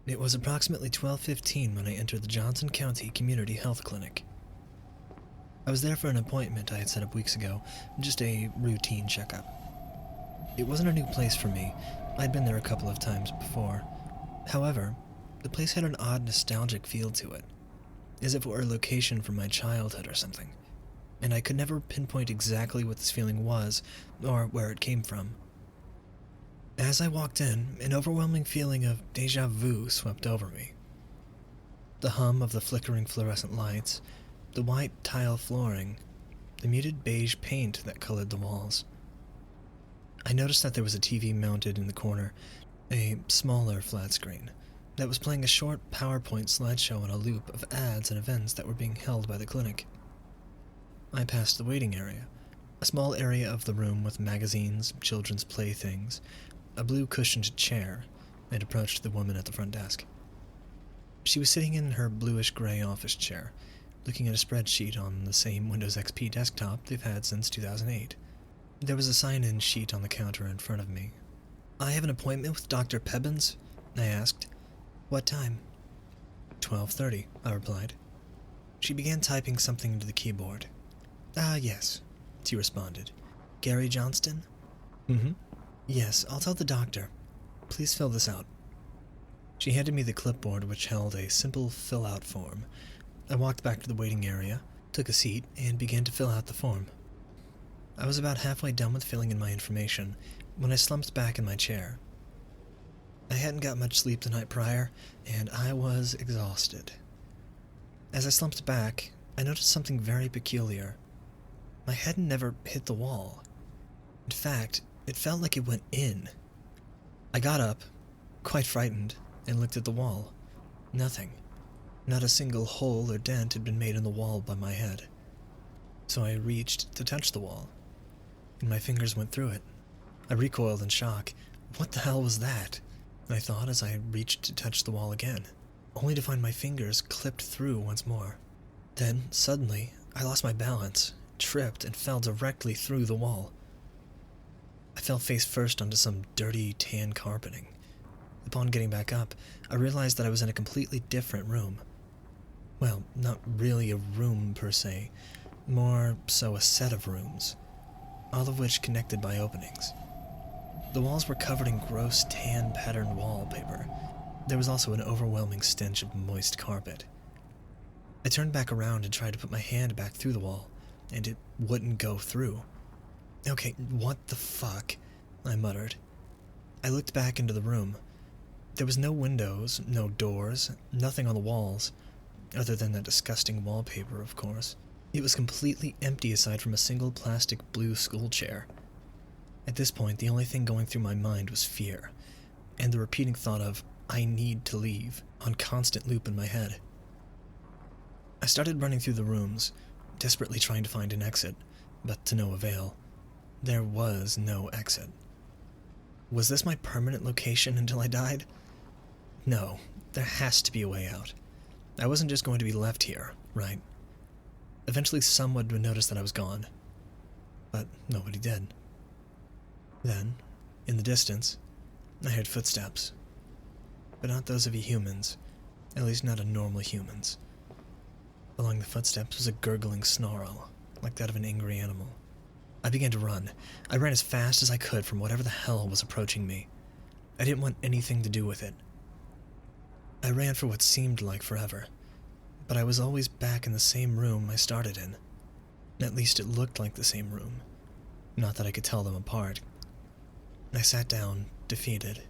It was approximately 12:15 when I entered the Johnson County Community Health Clinic. I was there for an appointment I had set up weeks ago, just a routine checkup. It wasn't a new place for me. I'd been there a couple of times before. However, the place had an odd nostalgic feel to it, as if it were a location from my childhood or something, and I could never pinpoint exactly what this feeling was or where it came from. As I walked in, an overwhelming feeling of déjà vu swept over me. The hum of the flickering fluorescent lights, the white tile flooring, the muted beige paint that colored the walls. I noticed that there was a TV mounted in the corner, a smaller flat screen, that was playing a short PowerPoint slideshow on a loop of ads and events that were being held by the clinic. I passed the waiting area, a small area of the room with magazines, children's playthings, a blue cushioned chair, and approached the woman at the front desk. She was sitting in her bluish-gray office chair, looking at a spreadsheet on the same Windows XP desktop they've had since 2008. There was a sign-in sheet on the counter in front of me. "I have an appointment with Dr. Pebbins?" I asked. "What time?" 12:30, I replied. She began typing something into the keyboard. "Ah, yes," she responded. "Gary Johnston?" "Mm-hmm. Yes, I'll tell the doctor. Please fill this out." She handed me the clipboard, which held a simple fill-out form. I walked back to the waiting area, took a seat, and began to fill out the form. I was about halfway done with filling in my information when I slumped back in my chair. I hadn't got much sleep the night prior, and I was exhausted. As I slumped back, I noticed something very peculiar. My head never hit the wall. In fact, it felt like it went in. I got up, quite frightened, and looked at the wall. Nothing. Not a single hole or dent had been made in the wall by my head. So I reached to touch the wall, and my fingers went through it. I recoiled in shock. What the hell was that? I thought as I reached to touch the wall again, only to find my fingers clipped through once more. Then, suddenly, I lost my balance, tripped, and fell directly through the wall. I fell face first onto some dirty tan carpeting. Upon getting back up, I realized that I was in a completely different room. Well, not really a room per se, more so a set of rooms, all of which connected by openings. The walls were covered in gross tan patterned wallpaper. There was also an overwhelming stench of moist carpet. I turned back around and tried to put my hand back through the wall, and it wouldn't go through. "Okay, what the fuck?" I muttered. I looked back into the room. There was no windows, no doors, nothing on the walls, other than that disgusting wallpaper, of course. It was completely empty aside from a single plastic blue school chair. At this point, the only thing going through my mind was fear, and the repeating thought of, "I need to leave," on constant loop in my head. I started running through the rooms, desperately trying to find an exit, but to no avail. There was no exit. Was this my permanent location until I died? No, there has to be a way out. I wasn't just going to be left here, right? Eventually someone would notice that I was gone. But nobody did. Then, in the distance, I heard footsteps. But not those of humans, at least not a normal humans. Along the footsteps was a gurgling snarl, like that of an angry animal. I began to run. I ran as fast as I could from whatever the hell was approaching me. I didn't want anything to do with it. I ran for what seemed like forever, but I was always back in the same room I started in. At least it looked like the same room. Not that I could tell them apart. I sat down, defeated.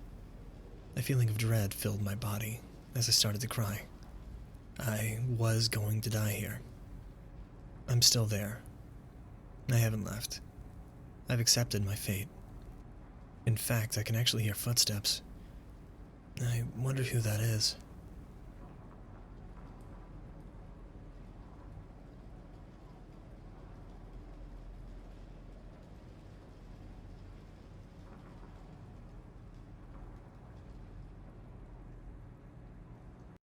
A feeling of dread filled my body as I started to cry. I was going to die here. I'm still there. I haven't left. I've accepted my fate. In fact, I can actually hear footsteps. I wonder who that is.